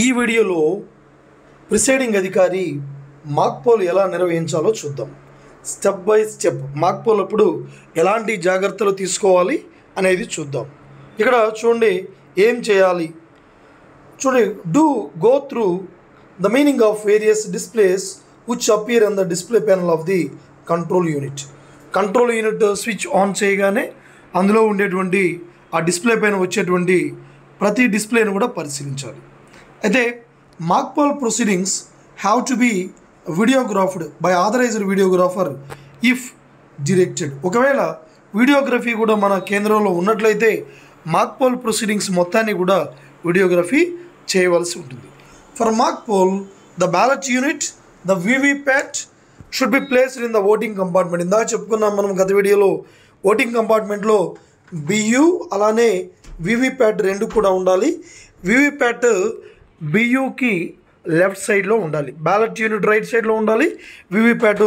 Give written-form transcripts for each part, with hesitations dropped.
ఈ వీడియోలో ప్రిసైడింగ్ అధికారి మాక్ పోల్ ఎలా నిర్వహించాలో చూద్దాం. Step by step mock poll అప్పుడు ఎలాంటి జాగ్రత్తలు తీసుకోవాలి అనేది చూద్దాం. ఇక్కడ చూడండి ఏం చేయాలి. చూడండి, do go through the meaning of various displays which appear on the display panel of the control unit. Control unit switch on చేయగానే అందులో ఉండేటువంటి ఆ డిస్ప్లే పైన వచ్చేటువంటి ప్రతి డిస్ప్లేను కూడా పరిశీలించాలి. అయితే mock poll proceedings have to be videographed by authorised videographer if directed. ఒకవేళ వీడియోగ్రఫీ కూడా మన కేంద్రంలో ఉన్నట్లయితే మాక్ పోల్ ప్రొసీడింగ్స్ మొత్తాన్ని కూడా వీడియోగ్రఫీ చేయవలసి ఉంటుంది. For mock pole the ballot unit the VVPAT should be placed in the voting compartment. ఇందాక చెప్పుకున్నాం మనం గత వీడియోలో, ఓటింగ్ కంపార్ట్మెంట్లో బియు అలానే వీవీప్యాట్ రెండు కూడా ఉండాలి. వీవీప్యాట్ బియుకి లెఫ్ట్ సైడ్లో ఉండాలి, బ్యాలెట్ యూనిట్ రైట్ సైడ్లో ఉండాలి, వీవీప్యాట్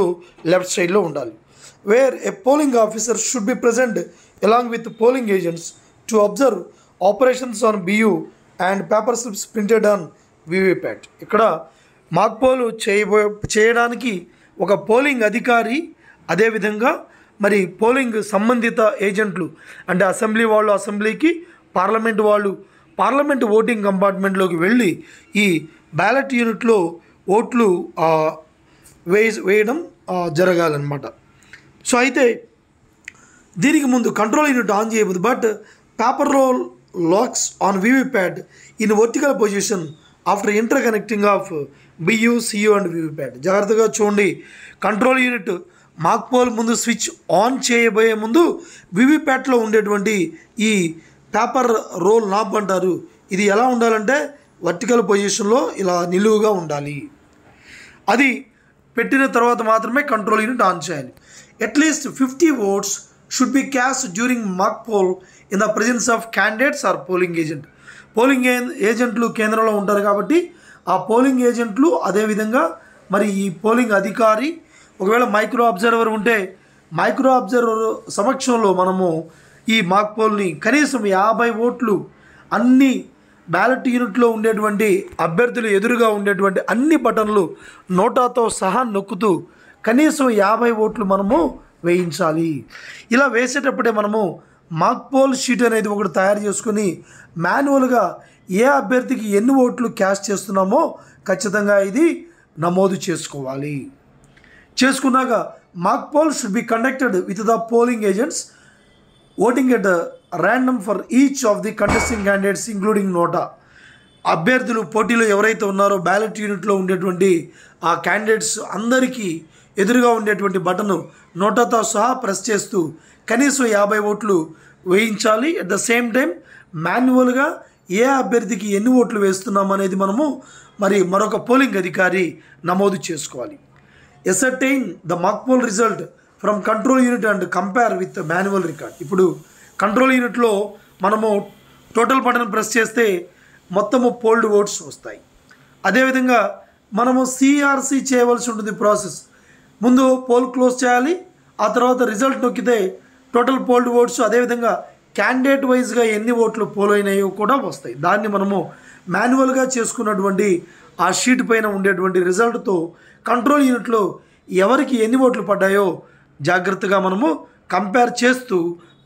లెఫ్ట్ సైడ్లో ఉండాలి. Where a polling officer should be present along with polling agents to observe operations on BU and paper slips printed on VVPAT. ఇక్కడ మాక్ పోల్ చేయడానికి ఒక polling అధికారి, అదేవిధంగా మరి పోలింగ్ సంబంధిత ఏజెంట్లు అంటే అసెంబ్లీ వాళ్ళు అసెంబ్లీకి, పార్లమెంట్ వాళ్ళు పార్లమెంట్ ఓటింగ్ కంపార్ట్మెంట్లోకి వెళ్ళి ఈ బ్యాలెట్ యూనిట్లో ఓట్లు వేయడం జరగాలన్నమాట. సో అయితే దీనికి ముందు కంట్రోల్ యూనిట్ ఆన్ చేయబోదు, but paper roll locks on VVPAT in vertical position after interconnecting of BU, CU and VVPAT. జాగ్రత్తగా చూడండి, కంట్రోల్ యూనిట్ మాక్ పోల్ ముందు స్విచ్ ఆన్ చేయబోయే ముందు వీవీప్యాట్లో ఉండేటువంటి ఈ పేపర్ రోల్ నాబ్ అంటారు, ఇది ఎలా ఉండాలంటే వర్టికల్ పొజిషన్లో ఇలా నిలువుగా ఉండాలి. అది పెట్టిన తర్వాత మాత్రమే కంట్రోల్ యూనిట్ ఆన్ చేయాలి. At least 50 votes should be caste during mock poll in the presence of candidates are polling agent. Polling ఏజెంట్లు కేంద్రంలో ఉంటారు కాబట్టి ఆ పోలింగ్ ఏజెంట్లు, అదేవిధంగా మరి ఈ పోలింగ్ అధికారి, ఒకవేళ మైక్రో అబ్జర్వర్ ఉంటే మైక్రో అబ్జర్వర్ సమక్షంలో మనము ఈ మాక్ పోల్ని కనీసం 50 ఓట్లు అన్ని బ్యాలెట్ యూనిట్లో ఉండేటువంటి అభ్యర్థులు ఎదురుగా ఉండేటువంటి అన్ని బటన్లు నోటాతో సహా నొక్కుతూ కనీసం 50 ఓట్లు మనము వేయించాలి. ఇలా వేసేటప్పుడే మనము మాక్ పోల్ షీట్ అనేది ఒకటి తయారు చేసుకుని మాన్యువల్గా ఏ అభ్యర్థికి ఎన్ని ఓట్లు క్యాస్ట్ చేస్తున్నామో ఖచ్చితంగా ఇది నమోదు చేసుకోవాలి. చేసుకున్నాక mock poll should be conducted with the polling agents voting at random for each of the contesting candidates including NOTA. అభ్యర్థులు పోటీలో ఎవరైతే ఉన్నారో బ్యాలెట్ యూనిట్లో ఉండేటువంటి ఆ క్యాండిడేట్స్ అందరికీ ఎదురుగా ఉండేటువంటి బటను నోటాతో సహా ప్రెస్ చేస్తూ కనీసం 50 ఓట్లు వేయించాలి. అట్ ద సేమ్ టైం మాన్యువల్గా ఏ అభ్యర్థికి ఎన్ని ఓట్లు వేస్తున్నాం అనేది మనము మరొక పోలింగ్ అధికారి నమోదు చేసుకోవాలి. Ascertain the mock pole result from control unit and compare with manual record. ఇప్పుడు కంట్రోల్ యూనిట్లో మనము టోటల్ బటన్ ప్రెస్ చేస్తే మొత్తము పోల్డ్ ఓట్స్ వస్తాయి. అదేవిధంగా మనము సిఆర్సి చేయవలసి ఉంటుంది ప్రాసెస్. ముందు పోల్ క్లోజ్ చేయాలి, ఆ తర్వాత రిజల్ట్ నొక్కితే టోటల్ పోల్డ్ ఓట్స్, అదేవిధంగా క్యాండిడేట్ వైజ్గా ఎన్ని ఓట్లు పోల్ అయినాయో కూడా వస్తాయి. దాన్ని మనము మాన్యువల్గా చేసుకున్నటువంటి ఆ షీట్ పైన ఉండేటువంటి రిజల్ట్తో కంట్రోల్ యూనిట్లో ఎవరికి ఎన్ని ఓట్లు పడ్డాయో జాగ్రత్తగా మనము కంపేర్ చేస్తూ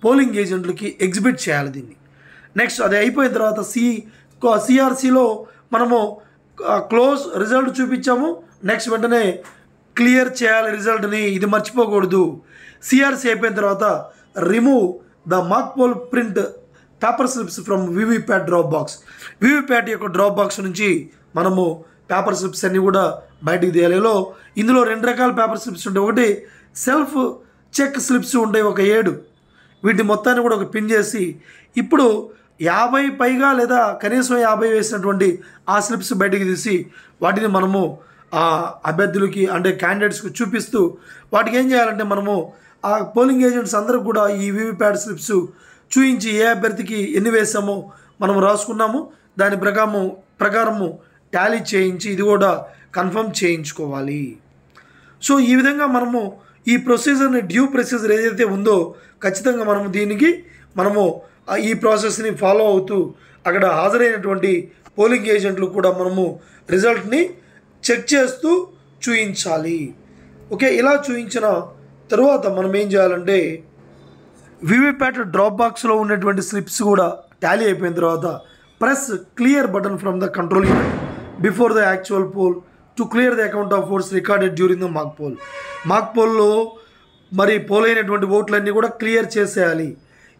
పోలింగ్ ఏజెంట్లకి ఎగ్జిబిట్ చేయాలి దీన్ని. నెక్స్ట్ అది అయిపోయిన తర్వాత సిఆర్సిలో మనము క్లోజ్ రిజల్ట్ చూపించాము, నెక్స్ట్ వెంటనే క్లియర్ చేయాలి రిజల్ట్ని, ఇది మర్చిపోకూడదు. సిఆర్సి అయిపోయిన తర్వాత remove the mock pole print paper slips from VVPAT drop box. VVPAT యొక్క డ్రాప్ బాక్స్ నుంచి మనము పేపర్ స్లిప్స్ అన్నీ కూడా బయటికి తీయాలి. ఇందులో 2 రకాల పేపర్ స్లిప్స్ ఉంటాయి. ఒకటి సెల్ఫ్ చెక్ స్లిప్స్ ఉంటాయి, ఒక 7. వీటిని మొత్తాన్ని కూడా ఒక పిన్ చేసి ఇప్పుడు 50 పైగా లేదా కనీసం 50 వేసినటువంటి ఆ స్లిప్స్ బయటికి తీసి వాటిని మనము ఆ అభ్యర్థులకి అంటే క్యాండిడేట్స్కి చూపిస్తూ వాటికి ఏం చేయాలంటే మనము ఆ పోలింగ్ ఏజెంట్స్ అందరూ కూడా ఈ వీవీప్యాట్ స్లిప్స్ చూపించి ఏ అభ్యర్థికి ఎన్ని వేసామో మనం రాసుకున్నాము దాని ప్రకారము టాలీ చేయించి ఇది కూడా కన్ఫర్మ్ చేయించుకోవాలి. సో ఈ విధంగా మనము ఈ ప్రొసీజర్ని డ్యూ ప్రొసీజర్ ఏదైతే ఉందో ఖచ్చితంగా మనము దీనికి ఈ ప్రాసెస్ని ఫాలో అవుతూ అక్కడ హాజరైనటువంటి పోలింగ్ ఏజెంట్లు కూడా మనము రిజల్ట్ని చెక్ చేస్తూ చూయించాలి. ఓకే, ఇలా చూయించిన తర్వాత మనం ఏం చేయాలంటే వీవీప్యాట్ డ్రాప్ బాక్స్లో ఉన్నటువంటి స్లిప్స్ కూడా టాలీ అయిపోయిన తర్వాత press clear button from the control unit before the actual poll to clear the account of votes recorded during the mock poll. Mock పోల్లో మరి పోల్ అయినటువంటి ఓట్లన్నీ కూడా క్లియర్ చేసేయాలి.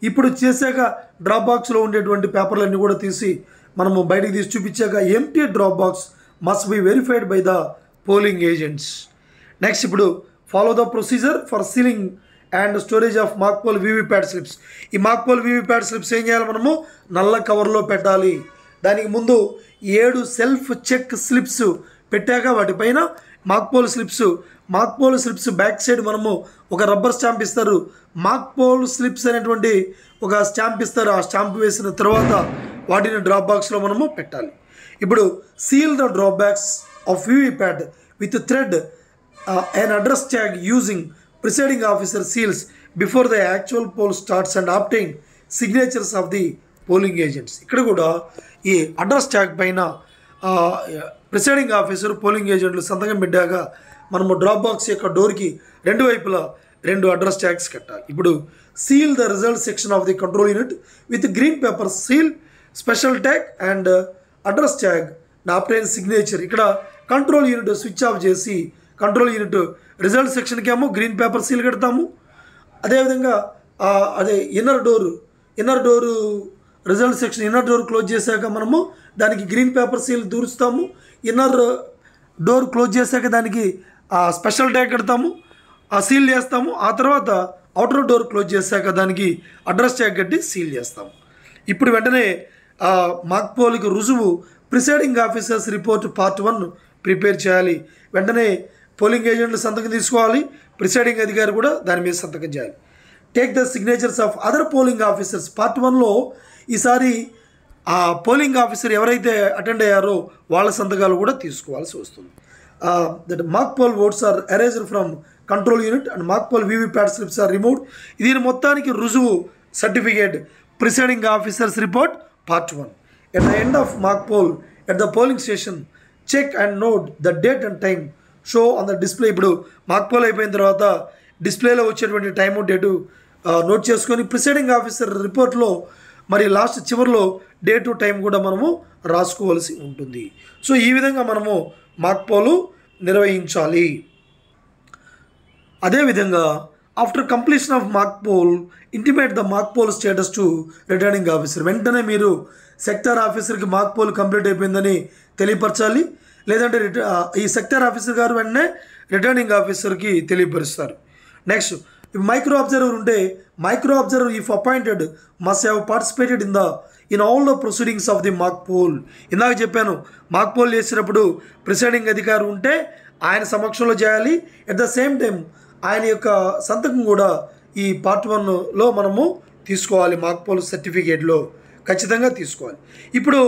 ఇప్పుడు చేశాక డ్రాప్ బాక్స్లో ఉండేటువంటి పేపర్లన్నీ కూడా తీసి మనము బయటికి తీసి చూపించాక empty drop box must be verified by the polling agents. Next ఇప్పుడు follow the procedure for sealing and storage of mock poll VVPAT slips. ఈ మాక్ పోల్ వీవీప్యాట్ స్లిప్స్ ఏం చేయాలి, మనము నల్ల కవర్లో పెట్టాలి. దానికి ముందు 7 సెల్ఫ్ చెక్ స్లిప్స్ పెట్టాక వాటిపైన మాక్ పోల్ స్లిప్స్ బ్యాక్ సైడ్ మనము ఒక రబ్బర్ స్టాంప్ ఇస్తారు. మాక్ పోల్ స్లిప్స్ అనేటువంటి ఒక స్టాంప్ ఇస్తారు. ఆ స్టాంప్ వేసిన తర్వాత వాటిని డ్రాప్ బాక్స్లో మనము పెట్టాలి. ఇప్పుడు seal the drop box of VVPAT with thread an address tag using presiding officer seals before the actual poll starts and obtain signatures of the polling agents. ఇక్కడ కూడా ఈ అడ్రస్ ట్యాగ్ పైన ప్రిసైడింగ్ ఆఫీసర్ పోలింగ్ ఏజెంట్లు సంతకం పెట్టాక మనము drop box యొక్క డోర్కి 2 వైపులా 2 అడ్రస్ ట్యాగ్స్ కట్టాలి. ఇప్పుడు seal the result section of the control unit with green paper seal special tag and address tag obtain signature. ఇక్కడ కంట్రోల్ యూనిట్ స్విచ్ ఆఫ్ చేసి కంట్రోల్ యూనిట్ రిజల్ట్ సెక్షన్కి ఏమో గ్రీన్ పేపర్ సీల్ కడతాము. అదేవిధంగా inner door result section inner door close చేశాక మనము దానికి green paper seal దూరుస్తాము. ఇన్నర్ డోర్ క్లోజ్ చేశాక దానికి స్పెషల్ ట్యాగ్ కడతాము, సీల్ చేస్తాము. ఆ తర్వాత అవుటర్ డోర్ క్లోజ్ చేశాక దానికి అడ్రస్ ట్యాగ్ కట్టి సీల్ చేస్తాము. ఇప్పుడు వెంటనే మాక్ పోల్కి రుజువు presiding officers report part 1 prepare చేయాలి. వెంటనే పోలింగ్ ఏజెంట్లు సంతకం తీసుకోవాలి, ప్రిసైడింగ్ అధికారి కూడా దాని మీద సంతకం చేయాలి. Take the signatures of other polling officers. Part 1లో ఈసారి ఆ పోలింగ్ ఆఫీసర్ ఎవరైతే అటెండ్ అయ్యారో వాళ్ళ సంతకాలు కూడా తీసుకోవాల్సి వస్తుంది. That mock poll votes are erased from control unit and mock poll VVPAT slips are removed. దీని మొత్తానికి రుజువు certificate presiding officers report part 1. At the end of mock poll at the polling station check and note the date and time show on the display. ఇప్పుడు మాక్ పోల్ అయిపోయిన తర్వాత డిస్ప్లేలో వచ్చేటువంటి టైము డేటు నోట్ చేసుకొని ప్రిసైడింగ్ ఆఫీసర్ రిపోర్ట్లో మరి లాస్ట్ చివరిలో డేటు టైం కూడా మనము రాసుకోవాల్సి ఉంటుంది. సో ఈ విధంగా మనము మాక్ పోలు నిర్వహించాలి. అదేవిధంగా after completion of mock pole intimate the mock pole status to returning officer. వెంటనే మీరు సెక్టార్ ఆఫీసర్కి మాక్ పోల్ కంప్లీట్ అయిపోయిందని తెలియపరచాలి. లేదంటే ఈ సెక్టార్ ఆఫీసర్ గారు వెంటనే రిటర్నింగ్ ఆఫీసర్కి తెలియపరుస్తారు. నెక్స్ట్ మైక్రో అబ్జర్వర్ ఉంటే micro observer if appointed must have participated in all the proceedings of the mock poll. ఇందాక చెప్పాను, మాక్ పోల్ చేసినప్పుడు ప్రిసైడింగ్ అధికారి ఉంటే ఆయన సమక్షంలో చేయాలి. ఎట్ ద సేమ్ టైం ఆయన యొక్క సంతకం కూడా ఈ పార్ట్ 1లో మనము తీసుకోవాలి. మాక్ పోల్ సర్టిఫికేట్లో ఖచ్చితంగా తీసుకోవాలి. ఇప్పుడు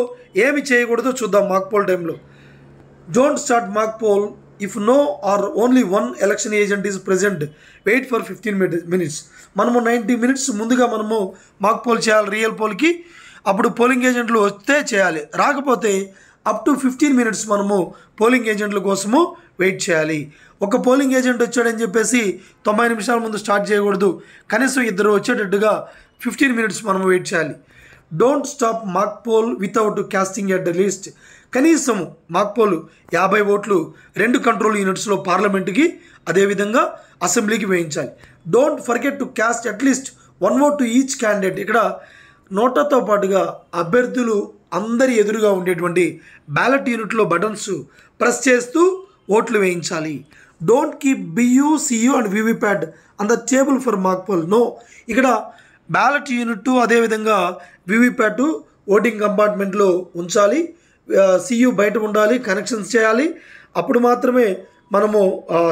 ఏమి చేయకూడదో చూద్దాం. మాక్ పోల్ టైంలో don't start mock poll if no or only 1 election agent is present, wait for 15 minutes. మనము 90 minutes ముందుగా మనము మాక్ పోల్ చేయాలి రియల్ పోల్కి. అప్పుడు పోలింగ్ ఏజెంట్లు వస్తే చేయాలి, రాకపోతే అప్ టు 15 minutes మనము పోలింగ్ ఏజెంట్ల కోసము వెయిట్ చేయాలి. ఒక పోలింగ్ ఏజెంట్ వచ్చాడని చెప్పేసి 90 నిమిషాల ముందు స్టార్ట్ చేయకూడదు. కనీసం 2 వచ్చేటట్టుగా 15 minutes మనం వెయిట్ చేయాలి. Don't stop mock poll without casting at the list. కనీసం మాక్ పోల్ 50 ఓట్లు 2 కంట్రోల్ యూనిట్స్లో పార్లమెంటుకి అదేవిధంగా అసెంబ్లీకి వేయించాలి. Don't forget to cost at least 1 vote to each candidate. ఇక్కడ నోటాతో పాటుగా అభ్యర్థులు అందరి ఎదురుగా ఉండేటువంటి బ్యాలెట్ యూనిట్లో బటన్స్ ప్రెస్ చేస్తూ ఓట్లు వేయించాలి. Don't keep BU CU and VVPAT on the table for mock poll. No, ఇక్కడ బ్యాలెట్ యూనిట్ అదేవిధంగా వీవీప్యాట్ ఓటింగ్ కంపార్ట్మెంట్లో ఉంచాలి. సియు బయట ఉండాలి, కనెక్షన్స్ చేయాలి. అప్పుడు మాత్రమే మనము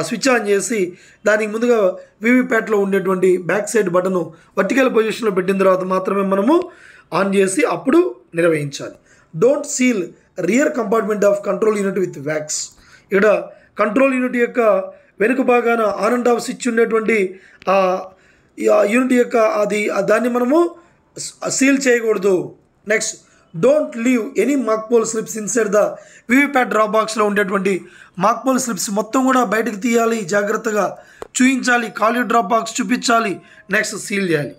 స్విచ్ ఆన్ చేసి దానికి ముందుగా వీవీప్యాట్లో ఉండేటువంటి బ్యాక్ సైడ్ బటను వర్టికల్ పొజిషన్లో పెట్టిన తర్వాత మాత్రమే మనము ఆన్ చేసి అప్పుడు నిర్వహించాలి. Don't seal rear compartment of control unit with wax. ఇక్కడ కంట్రోల్ యూనిట్ యొక్క వెనుక భాగాన ఆన్ అండ్ ఆఫ్ స్విచ్ ఉండేటువంటి యూనిట్ యొక్క దాన్ని మనము సీల్ చేయకూడదు. Next don't leave any mock poll slips inside the VVPAT drop బాక్స్లో ఉండేటువంటి మాక్ పోల్ స్లిప్స్ మొత్తం కూడా బయటకు తీయాలి, జాగ్రత్తగా చూపించాలి, ఖాళీ డ్రాప్ బాక్స్ చూపించాలి, నెక్స్ట్ సీల్ చేయాలి.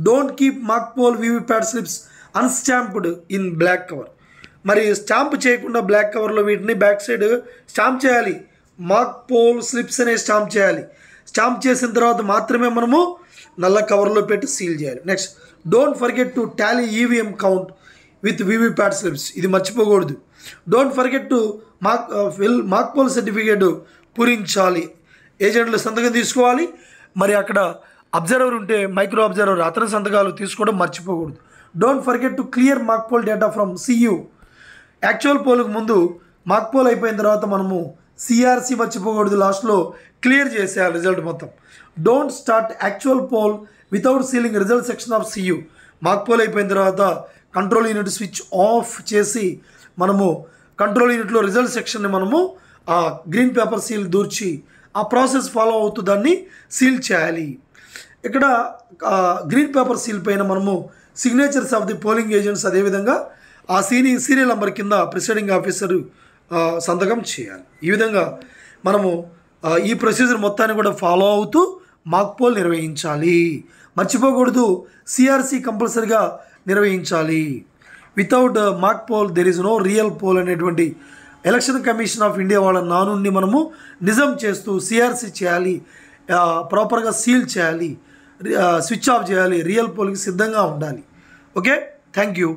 Don't keep mock poll VVPAT slips unstamped in black cover. మరి స్టాంప్ చేయకుండా బ్లాక్ కవర్లో వీటిని బ్యాక్ సైడ్ స్టాంప్ చేయాలి. మాక్ పోల్ స్లిప్స్ అనే స్టాంప్ చేయాలి. స్టాంప్ చేసిన తర్వాత మాత్రమే మనము నల్ల కవర్లో పెట్టి సీల్ చేయాలి. Next don't forget to tally EVM count with VVPAT slips. ఇది మర్చిపోకూడదు. Don't forget to mock poll certificate పూరించాలి. ఏజెంట్లు సంతకం తీసుకోవాలి. మరి అక్కడ అబ్జర్వర్ ఉంటే మైక్రో అబ్జర్వర్ అతని సంతకాలు తీసుకోవడం మర్చిపోకూడదు. Don't forget to clear mock poll data from CU. Actual పోల్కి ముందు మాక్ పోల్ అయిపోయిన తర్వాత మనము సిఆర్సి మర్చిపోకూడదు, లాస్ట్లో క్లియర్ చేసేయాలి రిజల్ట్ మొత్తం. Don't start actual poll without ceiling result section of CU. మాక్ పోల్ అయిపోయిన తర్వాత కంట్రోల్ యూనిట్ స్విచ్ ఆఫ్ చేసి మనము కంట్రోల్ యూనిట్లో రిజల్ట్ సెక్షన్ని మనము ఆ గ్రీన్ పేపర్ సీల్ దూర్చి ఆ ప్రాసెస్ ఫాలో అవుతూ దాన్ని సీల్ చేయాలి. ఇక్కడ గ్రీన్ పేపర్ సీల్ పైన మనము signatures of the polling agents, అదేవిధంగా ఆ సీరియల్ నెంబర్ కింద ప్రిసైడింగ్ ఆఫీసరు సంతకం చేయాలి. ఈ విధంగా మనము ఈ ప్రొసీజర్ మొత్తాన్ని కూడా ఫాలో అవుతూ మాక్ పోల్ నిర్వహించాలి. మర్చిపోకూడదు, సిఆర్సి కంపల్సరిగా నిర్వహించాలి. Without mock poll there is no real poll అనేటువంటి ఎలక్షన్ కమిషన్ ఆఫ్ ఇండియా వాళ్ళ నా నుండి మనము నిజం చేస్తూ సిఆర్సి చేయాలి, ప్రాపర్గా సీల్ చేయాలి, స్విచ్ ఆఫ్ చేయాలి, రియల్ పోల్కి సిద్ధంగా ఉండాలి. Okay, thank you.